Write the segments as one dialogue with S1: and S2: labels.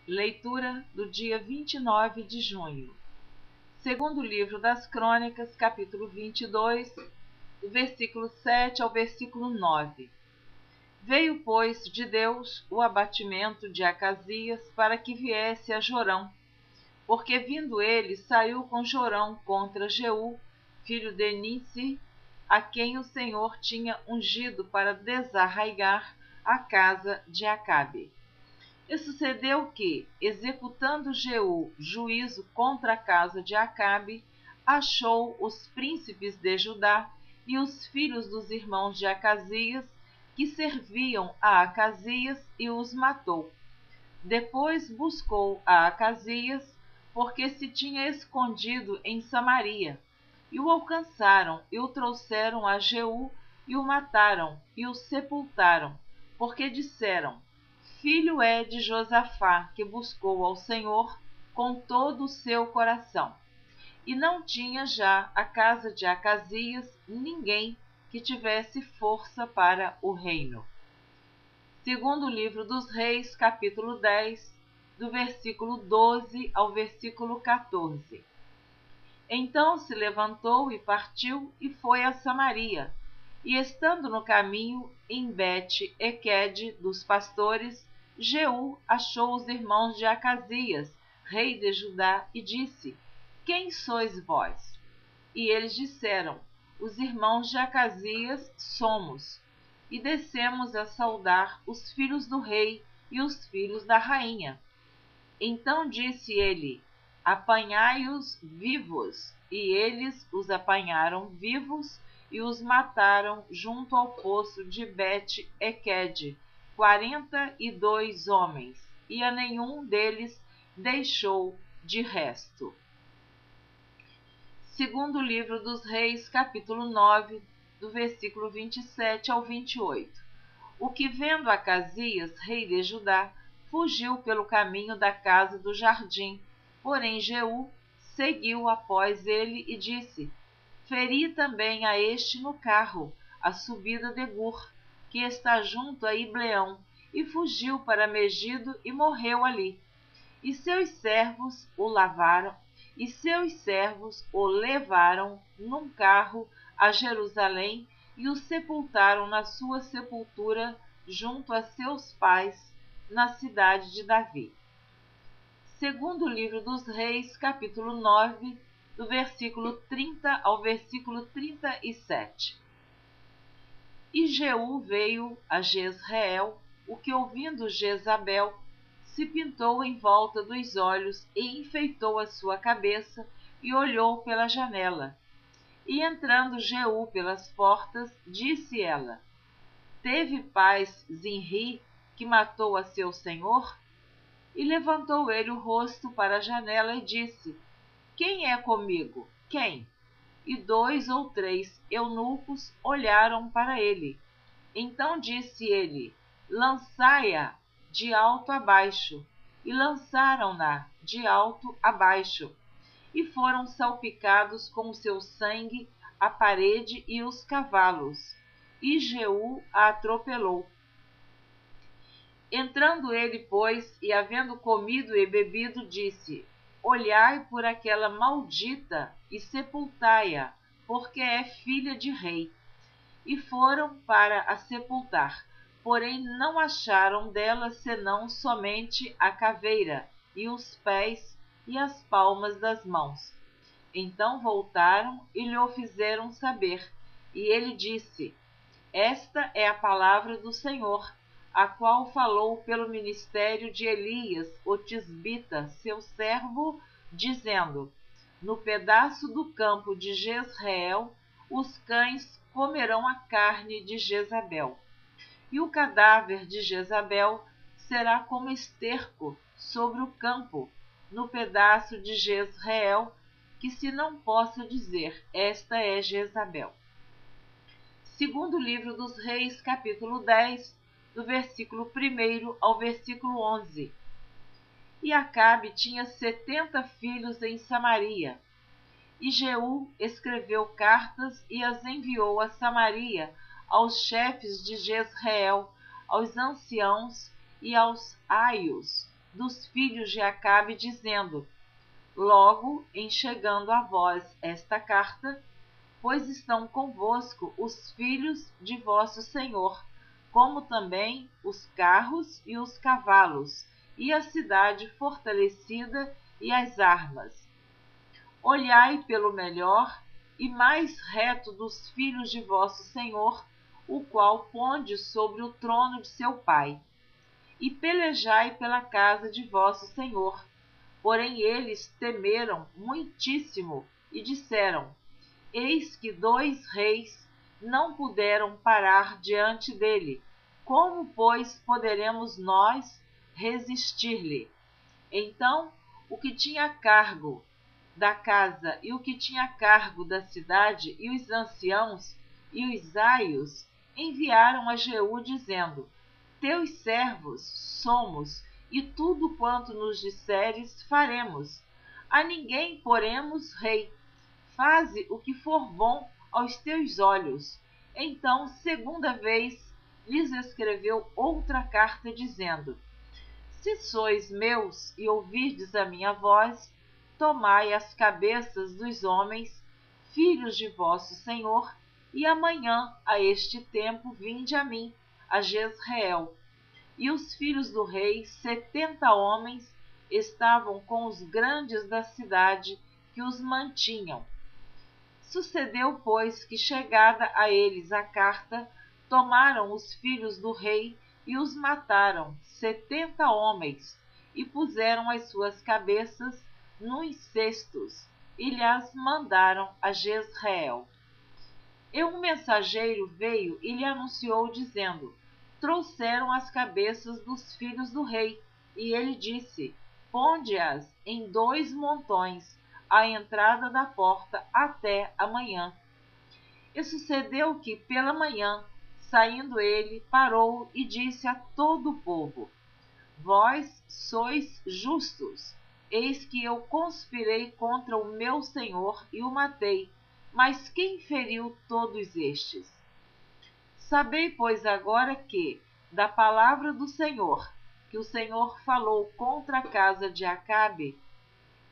S1: Leitura do dia 29 de junho. Segundo livro das Crônicas, capítulo 22, do versículo 7 ao versículo 9. Veio, pois, de Deus o abatimento de Acasias para que viesse a Jorão, porque vindo ele, saiu com Jorão contra Jeú, filho de Nissi, a quem o Senhor tinha ungido para desarraigar a casa de Acabe. E sucedeu que, executando Jeú juízo contra a casa de Acabe, achou os príncipes de Judá e os filhos dos irmãos de Acasias, que serviam a Acasias, e os matou. Depois buscou a Acasias, porque se tinha escondido em Samaria, e o alcançaram, e o trouxeram a Jeú, e o mataram, e o sepultaram, porque disseram: filho é de Josafá, que buscou ao Senhor com todo o seu coração. E não tinha já a casa de Acasias ninguém que tivesse força para o reino. Segundo livro dos Reis, capítulo 10, do versículo 12 ao versículo 14. Então se levantou e partiu e foi a Samaria. E estando no caminho, em Bet-Equede dos pastores, Jeú achou os irmãos de Acasias, rei de Judá, e disse: quem sois vós? E eles disseram: os irmãos de Acasias somos, e descemos a saudar os filhos do rei e os filhos da rainha. Então disse ele: apanhai-os vivos. E eles os apanharam vivos e os mataram junto ao poço de Bet-Equede, 42 homens, e a nenhum deles deixou de resto. Segundo livro dos Reis, capítulo 9, do versículo 27 ao 28. O que, vendo Acasias, rei de Judá, fugiu pelo caminho da casa do jardim, porém Jeú seguiu após ele e disse: feri também a este no carro, a subida de Gur, que está junto a Ibleão, e fugiu para Megido e morreu ali. E seus servos o levaram num carro a Jerusalém e o sepultaram na sua sepultura junto a seus pais, na cidade de Davi. Segundo livro dos Reis, capítulo 9, do versículo 30 ao versículo 37. E Jeú veio a Jezreel, o que, ouvindo Jezabel, se pintou em volta dos olhos e enfeitou a sua cabeça e olhou pela janela. E entrando Jeú pelas portas, disse ela: teve paz Zinri, que matou a seu senhor? E levantou ele o rosto para a janela e disse: quem é comigo? Quem? E 2 ou 3 eunucos olharam para ele. Então disse ele: lançai-a de alto a baixo. E lançaram-na de alto a baixo. E foram salpicados com o seu sangue a parede e os cavalos. E Jeú a atropelou. Entrando ele, pois, e havendo comido e bebido, disse: olhai por aquela maldita e sepultai-a, porque é filha de rei. E foram para a sepultar, porém não acharam dela senão somente a caveira, e os pés e as palmas das mãos. Então voltaram e lhe o fizeram saber, e ele disse: esta é a palavra do Senhor, a qual falou pelo ministério de Elias, o tisbita, seu servo, dizendo: no pedaço do campo de Jezreel, os cães comerão a carne de Jezabel. E o cadáver de Jezabel será como esterco sobre o campo, no pedaço de Jezreel, que se não possa dizer: esta é Jezabel. Segundo livro dos Reis, capítulo 10, do versículo 1 ao versículo 11. E Acabe tinha 70 filhos em Samaria. E Jeú escreveu cartas e as enviou a Samaria, aos chefes de Jezreel, aos anciãos e aos aios dos filhos de Acabe, dizendo: Logo em chegando a vós esta carta, pois estão convosco os filhos de vosso senhor, como também os carros e os cavalos, e a cidade fortalecida e as armas. Olhai pelo melhor e mais reto dos filhos de vosso senhor, o qual ponde sobre o trono de seu pai, e pelejai pela casa de vosso senhor. Porém eles temeram muitíssimo e disseram: Eis que 2 reis não puderam parar diante dele. Como, pois, poderemos nós resistir-lhe? Então, o que tinha cargo da casa e o que tinha cargo da cidade e os anciãos e os aios enviaram a Jeú, dizendo: Teus servos somos, e tudo quanto nos disseres faremos. A ninguém poremos rei. Faze o que for bom aos teus olhos. Então, segunda vez, lhes escreveu outra carta, dizendo: Se sois meus e ouvirdes a minha voz, tomai as cabeças dos homens, filhos de vosso senhor, e amanhã, a este tempo, vinde a mim, a Jezreel. E os filhos do rei, 70 homens, estavam com os grandes da cidade que os mantinham. Sucedeu, pois, que, chegada a eles a carta, tomaram os filhos do rei e os mataram, 70 homens, e puseram as suas cabeças nos cestos, e lhas mandaram a Jezreel. E um mensageiro veio e lhe anunciou, dizendo: Trouxeram as cabeças dos filhos do rei. E ele disse: Ponde-as em 2 montões, à entrada da porta, até amanhã. E sucedeu que, pela manhã, saindo ele, parou e disse a todo o povo: Vós sois justos. Eis que eu conspirei contra o meu senhor e o matei. Mas quem feriu todos estes? Sabei, pois, agora que, da palavra do Senhor, que o Senhor falou contra a casa de Acabe,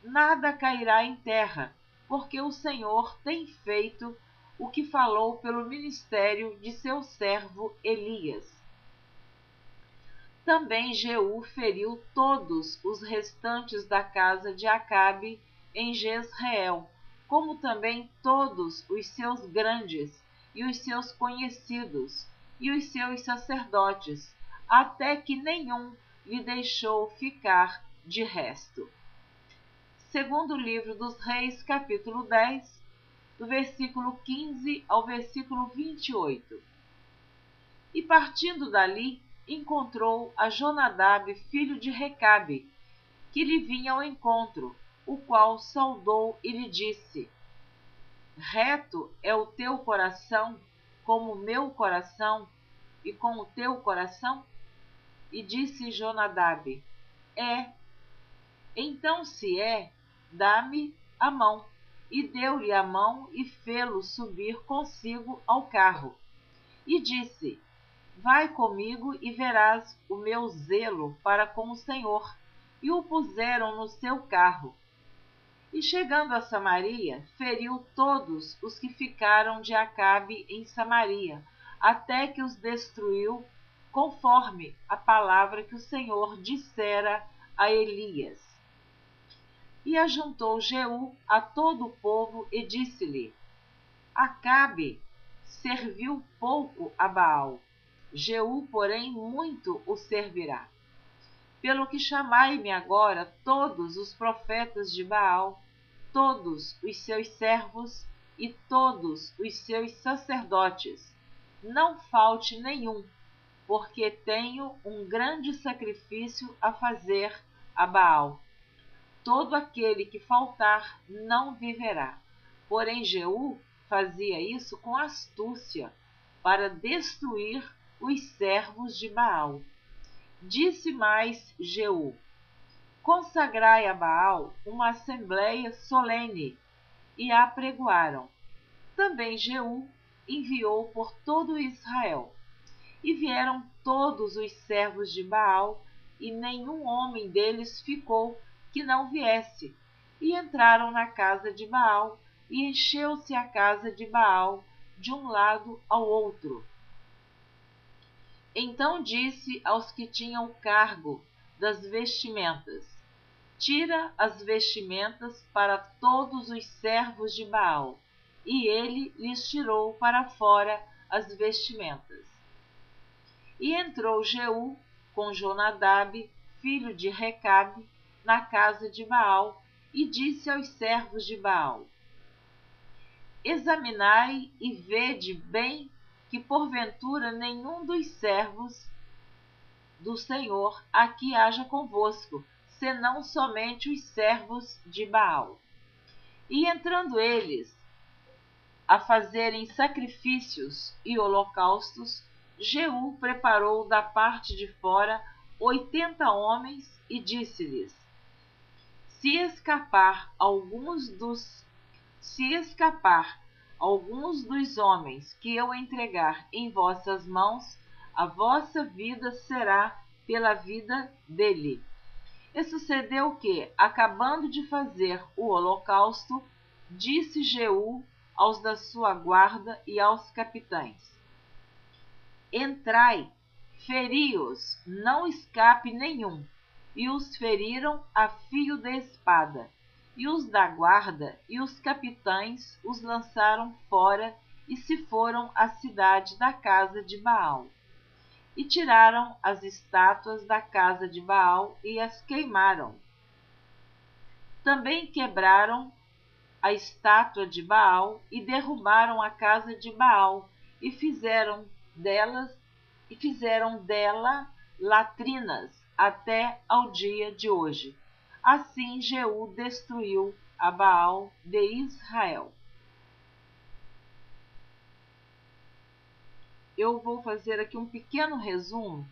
S1: nada cairá em terra, porque o Senhor tem feito o que falou pelo ministério de seu servo Elias. Também Jeú feriu todos os restantes da casa de Acabe em Jezreel, como também todos os seus grandes, e os seus conhecidos, e os seus sacerdotes, até que nenhum lhe deixou ficar de resto. Segundo livro dos Reis, capítulo 10, do versículo 15 ao versículo 28. E partindo dali, encontrou a Jonadab, filho de Recabe, que lhe vinha ao encontro, o qual saudou e lhe disse: Reto é o teu coração como o meu coração, e com o teu coração? E disse Jonadab: É. Então, se é, dá-me a mão. E deu-lhe a mão e fê-lo subir consigo ao carro. E disse: Vai comigo e verás o meu zelo para com o Senhor. E o puseram no seu carro. E chegando a Samaria, feriu todos os que ficaram de Acabe em Samaria, até que os destruiu, conforme a palavra que o Senhor dissera a Elias. E ajuntou Jeú a todo o povo e disse-lhe: Acabe serviu pouco a Baal, Jeú, porém, muito o servirá. Pelo que chamai-me agora todos os profetas de Baal, todos os seus servos e todos os seus sacerdotes. Não falte nenhum, porque tenho um grande sacrifício a fazer a Baal. Todo aquele que faltar não viverá. Porém Jeú fazia isso com astúcia, para destruir os servos de Baal. Disse mais Jeú: Consagrai a Baal uma assembleia solene, e a apregoaram. Também Jeú enviou por todo Israel. E vieram todos os servos de Baal, e nenhum homem deles ficou que não viesse. E entraram na casa de Baal, e encheu-se a casa de Baal de um lado ao outro. Então disse aos que tinham o cargo das vestimentas: tira as vestimentas para todos os servos de Baal. E ele lhes tirou para fora as vestimentas. E entrou Jeú com Jonadab, filho de Recabe, na casa de Baal, e disse aos servos de Baal: examinai e vede bem que porventura nenhum dos servos do Senhor aqui haja convosco, senão somente os servos de Baal. E entrando eles a fazerem sacrifícios e holocaustos, Jeú preparou da parte de fora 80 homens e disse-lhes: se escapar alguns dos homens que eu entregar em vossas mãos, a vossa vida será pela vida dele. E sucedeu que, acabando de fazer o holocausto, disse Jeú aos da sua guarda e aos capitães: entrai, feri-os, não escape nenhum. E os feriram a fio de espada. E os da guarda e os capitães os lançaram fora e se foram à cidade da casa de Baal. E tiraram as estátuas da casa de Baal e as queimaram. Também quebraram a estátua de Baal e derrubaram a casa de Baal e fizeram dela latrinas até ao dia de hoje. Assim Jeú destruiu a Baal de Israel. Eu vou fazer aqui um pequeno resumo.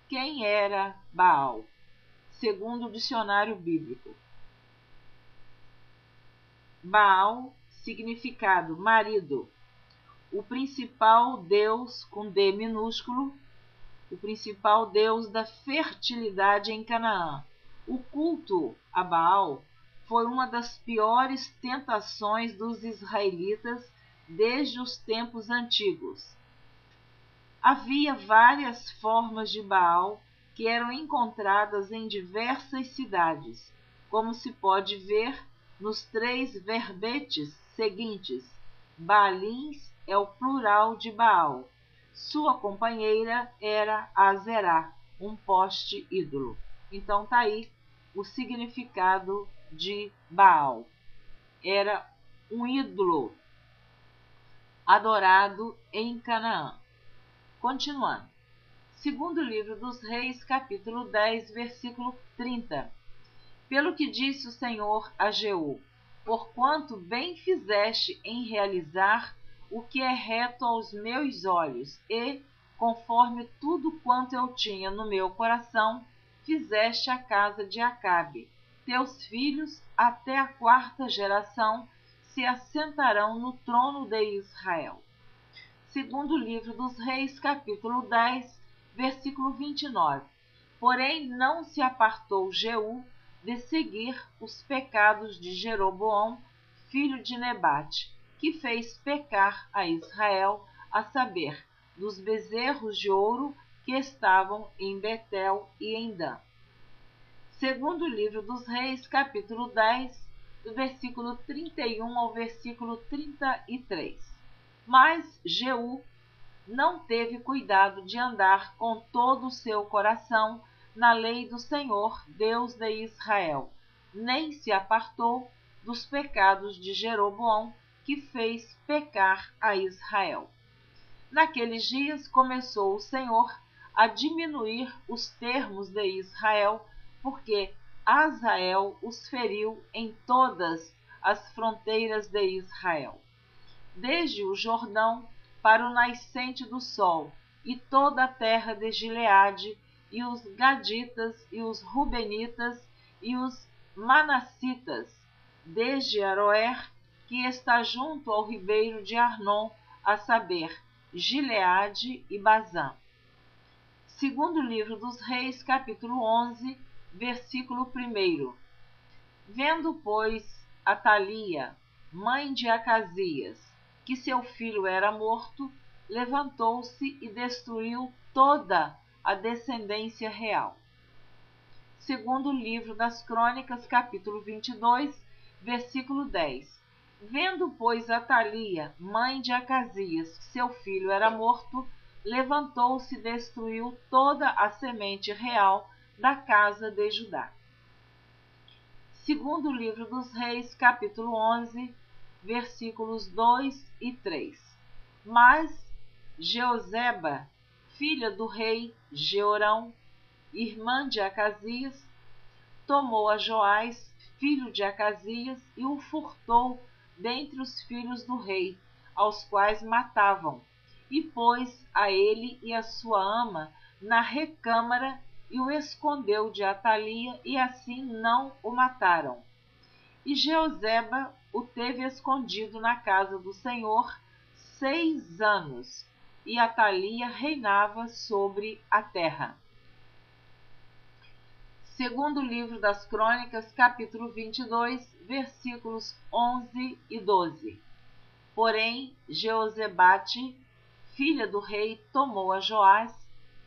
S1: Quem era Baal, segundo o dicionário bíblico? Baal, significado marido, o principal deus com D minúsculo, o principal deus da fertilidade em Canaã. O culto a Baal foi uma das piores tentações dos israelitas desde os tempos antigos. Havia várias formas de Baal que eram encontradas em diversas cidades, como se pode ver nos 3 verbetes seguintes. Baalins é o plural de Baal. Sua companheira era Azerá, um poste ídolo. Então tá aí o significado de Baal. Era um ídolo adorado em Canaã. Continuando. Segundo livro dos Reis, capítulo 10, versículo 30. Pelo que disse o Senhor a Jeú: porquanto bem fizeste em realizar o que é reto aos meus olhos, e, conforme tudo quanto eu tinha no meu coração, fizeste a casa de Acabe. Teus filhos, até a 4ª geração, se assentarão no trono de Israel. Segundo livro dos Reis, capítulo 10, versículo 29. Porém, não se apartou Jeú de seguir os pecados de Jeroboão, filho de Nebate, que fez pecar a Israel, a saber, dos bezerros de ouro que estavam em Betel e em Dan. Segundo livro dos Reis, capítulo 10, do versículo 31 ao versículo 33. Mas Jeú não teve cuidado de andar com todo o seu coração na lei do Senhor, Deus de Israel, nem se apartou dos pecados de Jeroboão, que fez pecar a Israel. Naqueles dias começou o Senhor a diminuir os termos de Israel, porque Azael os feriu em todas as fronteiras de Israel, desde o Jordão para o nascente do sol, e toda a terra de Gileade, e os Gaditas, e os Rubenitas, e os Manassitas, desde Aroer, que está junto ao ribeiro de Arnon, a saber, Gileade e Bazã. Segundo livro dos Reis, capítulo 11, versículo 1. Vendo, pois, Atalia, mãe de Acasias, que seu filho era morto, levantou-se e destruiu toda a descendência real. Segundo livro das Crônicas, capítulo 22, versículo 10. Vendo, pois, Atalia, mãe de Acasias, que seu filho era morto, levantou-se e destruiu toda a semente real da casa de Judá. Segundo livro dos Reis, capítulo 11, versículos 2 e 3. Mas Jeoseba, filha do rei Jeorão, irmã de Acasias, tomou a Joás, filho de Acasias, e o furtou dentre os filhos do rei, aos quais matavam, e pôs a ele e a sua ama na recâmara e o escondeu de Atalia, e assim não o mataram. E Jeoseba o teve escondido na casa do Senhor 6 anos, e Atalia reinava sobre a terra. Segundo livro das Crônicas, capítulo 22, versículos 11 e 12. Porém, Jeozebate, filha do rei, tomou a Joás,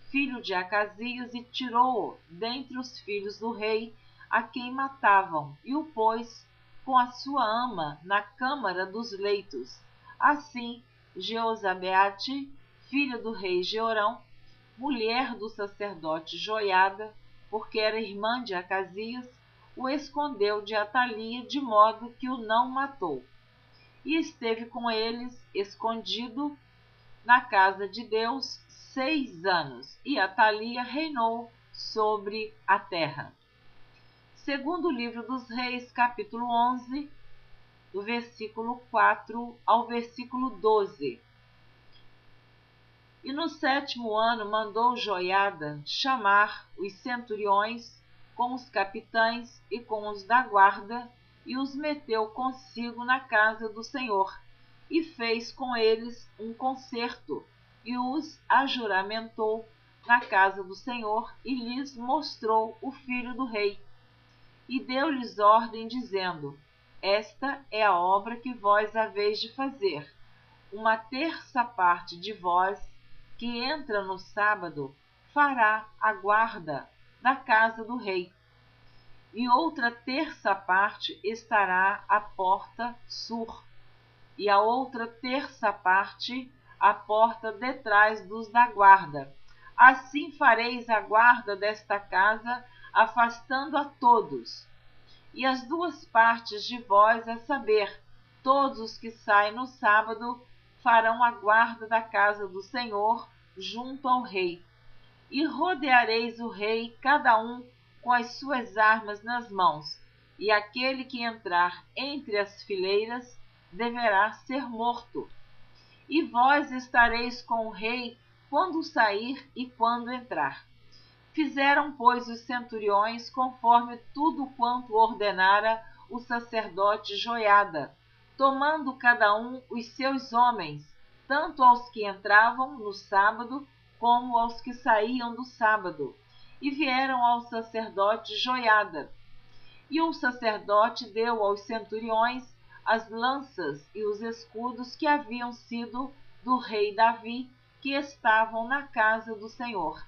S1: filho de Acasias, e tirou-o dentre os filhos do rei, a quem matavam, e o pôs com a sua ama na câmara dos leitos. Assim, Jeozabade, filha do rei Jeorão, mulher do sacerdote Joiada, porque era irmã de Acasias, o escondeu de Atalia, de modo que o não matou. E esteve com eles, escondido, na casa de Deus 6 anos, e Atalia reinou sobre a terra. Segundo livro dos Reis, capítulo 11, do versículo 4 ao versículo 12. E no 7º ano mandou Joiada chamar os centuriões com os capitães e com os da guarda, e os meteu consigo na casa do Senhor, e fez com eles um concerto, e os ajuramentou na casa do Senhor, e lhes mostrou o filho do rei. E deu-lhes ordem, dizendo: Esta é a obra que vós haveis de fazer. 1/3 parte de vós, que entra no sábado, fará a guarda da casa do rei, e outra 1/3 parte estará à porta sur, e a outra 1/3 parte à porta detrás dos da guarda. Assim fareis a guarda desta casa, afastando a todos. E as 2 partes de vós, a saber, todos os que saem no sábado, farão a guarda da casa do Senhor junto ao rei. E rodeareis o rei, cada um com as suas armas nas mãos, e aquele que entrar entre as fileiras deverá ser morto. E vós estareis com o rei quando sair e quando entrar. Fizeram, pois, os centuriões conforme tudo quanto ordenara o sacerdote Joiada, tomando cada um os seus homens, tanto aos que entravam no sábado como aos que saíam do sábado, e vieram ao sacerdote Joiada. E o sacerdote deu aos centuriões as lanças e os escudos que haviam sido do rei Davi, que estavam na casa do Senhor.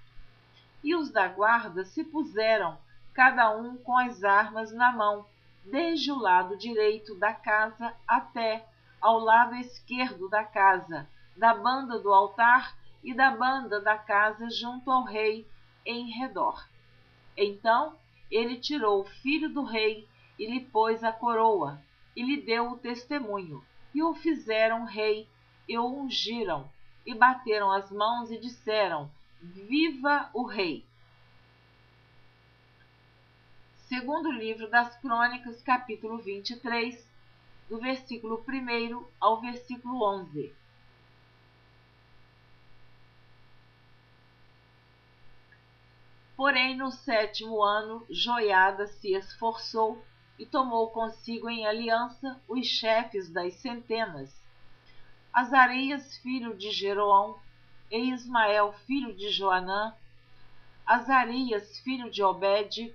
S1: E os da guarda se puseram, cada um com as armas na mão, desde o lado direito da casa até ao lado esquerdo da casa, da banda do altar e da banda da casa junto ao rei em redor. Então ele tirou o filho do rei e lhe pôs a coroa, e lhe deu o testemunho, e o fizeram rei, e o ungiram, e bateram as mãos e disseram: Viva o rei! Segundo livro das Crônicas, capítulo 23, do versículo 1 ao versículo 11. Porém, no 7º ano, Joiada se esforçou e tomou consigo em aliança os chefes das centenas, Azarias, filho de Jeroão, e Ismael, filho de Joanã, Azarias, filho de Obed,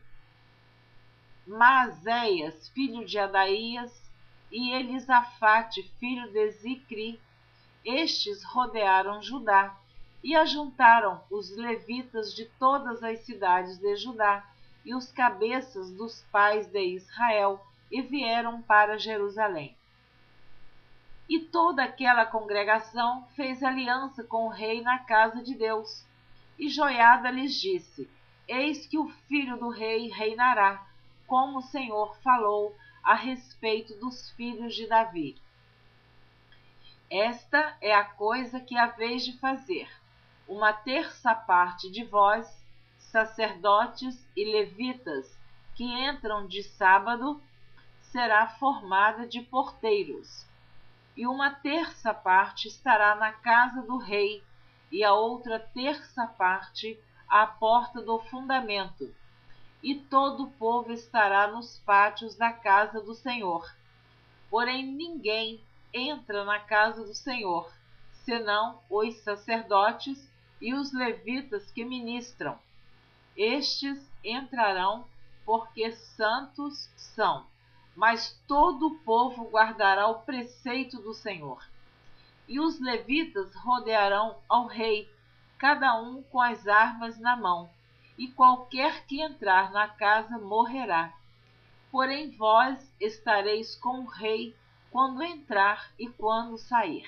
S1: Maazéias, filho de Adaías, e Elisafate, filho de Zicri. Estes rodearam Judá e ajuntaram os levitas de todas as cidades de Judá e os cabeças dos pais de Israel, e vieram para Jerusalém. E toda aquela congregação fez aliança com o rei na casa de Deus. E Joiada lhes disse: Eis que o filho do rei reinará, como o Senhor falou a respeito dos filhos de Davi. Esta é a coisa que haveis de fazer: uma terça parte de vós, sacerdotes e levitas, que entram de sábado, será formada de porteiros, e uma terça parte estará na casa do rei, e a outra terça parte à porta do fundamento, e todo o povo estará nos pátios da casa do Senhor. Porém ninguém entra na casa do Senhor, senão os sacerdotes e os levitas que ministram. Estes entrarão, porque santos são, mas todo o povo guardará o preceito do Senhor. E os levitas rodearão ao rei, cada um com as armas na mão, e qualquer que entrar na casa morrerá. Porém vós estareis com o rei quando entrar e quando sair.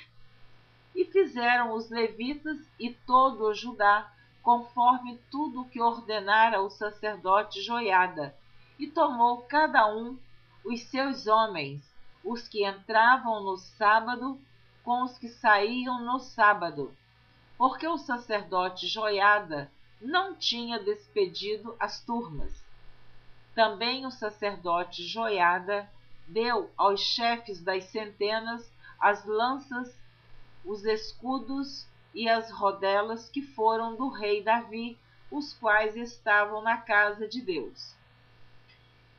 S1: E fizeram os levitas e todo o Judá, conforme tudo o que ordenara o sacerdote Joiada, e tomou cada um os seus homens, os que entravam no sábado com os que saíam no sábado, porque o sacerdote Joiada não tinha despedido as turmas. Também o sacerdote Joiada deu aos chefes das centenas as lanças, os escudos e as rodelas que foram do rei Davi, os quais estavam na casa de Deus.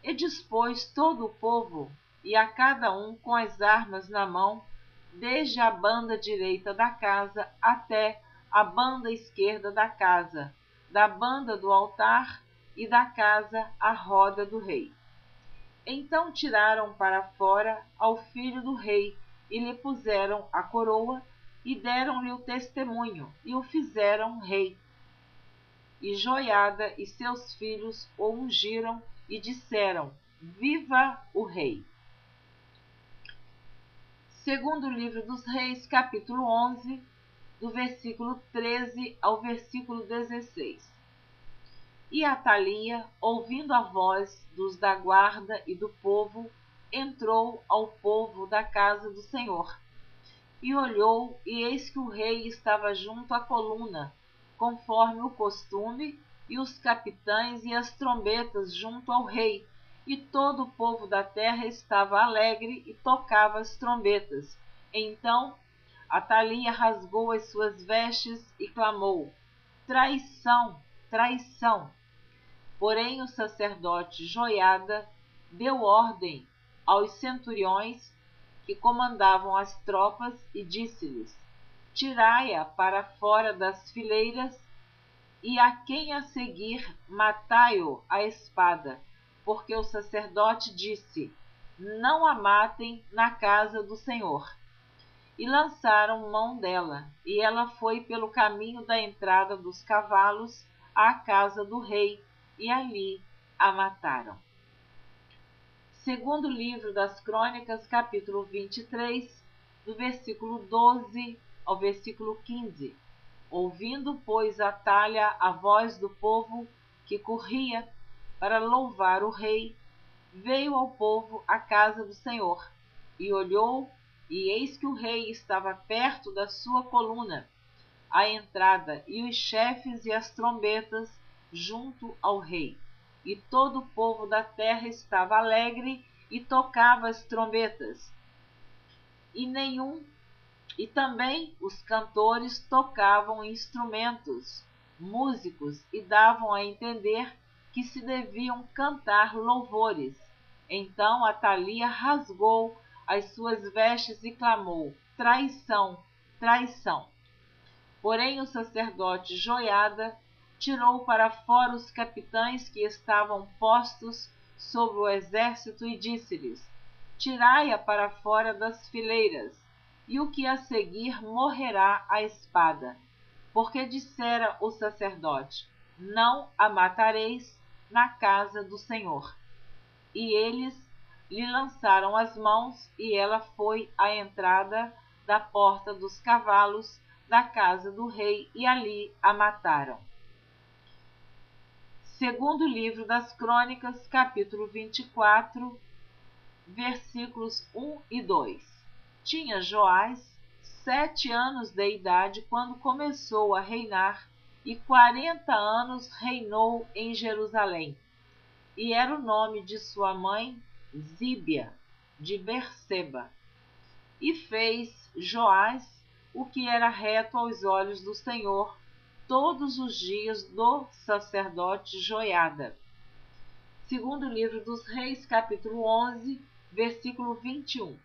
S1: E dispôs todo o povo, e a cada um com as armas na mão, desde a banda direita da casa até a banda esquerda da casa, da banda do altar e da casa à roda do rei. Então tiraram para fora ao filho do rei, e lhe puseram a coroa, e deram-lhe o testemunho, e o fizeram rei. E Joiada e seus filhos o ungiram, e disseram: Viva o rei! Segundo livro dos Reis, capítulo 11, do versículo 13 ao versículo 16. E Atalia, ouvindo a voz dos da guarda e do povo, entrou ao povo da casa do Senhor. E olhou, e eis que o rei estava junto à coluna, conforme o costume, e os capitães e as trombetas junto ao rei, e todo o povo da terra estava alegre e tocava as trombetas. Então Atalia rasgou as suas vestes e clamou: Traição! Traição! Porém o sacerdote Joiada deu ordem aos centuriões que comandavam as tropas e disse-lhes: Tirai-a para fora das fileiras, e a quem a seguir matai-o à espada, porque o sacerdote disse: Não a matem na casa do Senhor. E lançaram mão dela, e ela foi pelo caminho da entrada dos cavalos à casa do rei, e ali a mataram. Segundo livro das Crônicas, capítulo 23, do versículo 12 ao versículo 15. Ouvindo, pois, Atalia a voz do povo que corria para louvar o rei, veio ao povo à casa do Senhor, e olhou, e eis que o rei estava perto da sua coluna, à entrada, e os chefes e as trombetas junto ao rei. E todo o povo da terra estava alegre e tocava as trombetas. E também os cantores tocavam instrumentos, músicos, e davam a entender que se deviam cantar louvores. Então Atalia rasgou as suas vestes e clamou: Traição! Traição! Porém o sacerdote Joiada tirou para fora os capitães que estavam postos sobre o exército e disse-lhes: Tirai-a para fora das fileiras, e o que a seguir morrerá à espada. Porque dissera o sacerdote: Não a matareis na casa do Senhor. E eles lhe lançaram as mãos, e ela foi à entrada da porta dos cavalos da casa do rei, e ali a mataram. Segundo livro das Crônicas, capítulo 24, versículos 1 e 2. Tinha Joás 7 anos de idade quando começou a reinar, e 40 anos reinou em Jerusalém. E era o nome de sua mãe Zíbia, de Berseba. E fez Joás o que era reto aos olhos do Senhor todos os dias do sacerdote Joiada. Segundo livro dos Reis, capítulo 11, versículo 21.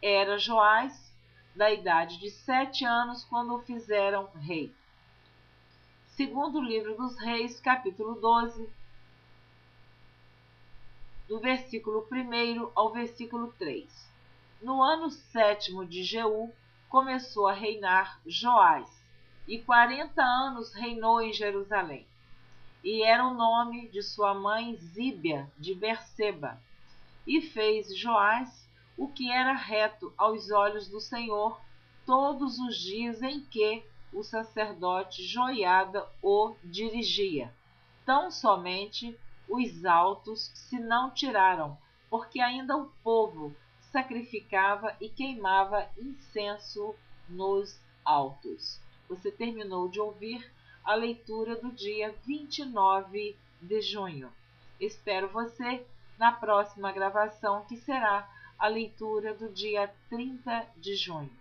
S1: Era Joás da idade de 7 anos quando o fizeram rei. Segundo livro dos Reis, capítulo 12, do versículo 1 ao versículo 3. No ano 7º de Jeú, começou a reinar Joás, e 40 anos reinou em Jerusalém. E era o nome de sua mãe Zíbia, de Berseba. E fez Joás o que era reto aos olhos do Senhor todos os dias em que o sacerdote Joiada o dirigia. Tão somente os altos se não tiraram, porque ainda o povo sacrificava e queimava incenso nos altos. Você terminou de ouvir a leitura do dia 29 de junho. Espero você na próxima gravação, que será a leitura do dia 30 de junho.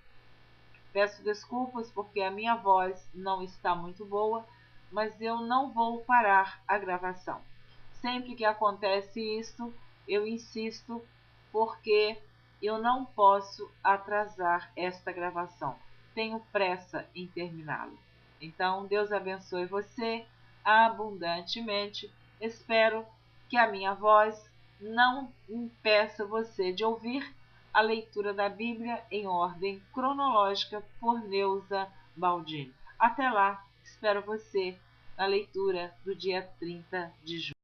S1: Peço desculpas porque a minha voz não está muito boa, mas eu não vou parar a gravação. Sempre que acontece isto, eu insisto, porque eu não posso atrasar esta gravação. Tenho pressa em terminá-la. Então, Deus abençoe você abundantemente. Espero que a minha voz não impeça você de ouvir a leitura da Bíblia em ordem cronológica por Neuza Baldini. Até lá, espero você na leitura do dia 30 de junho.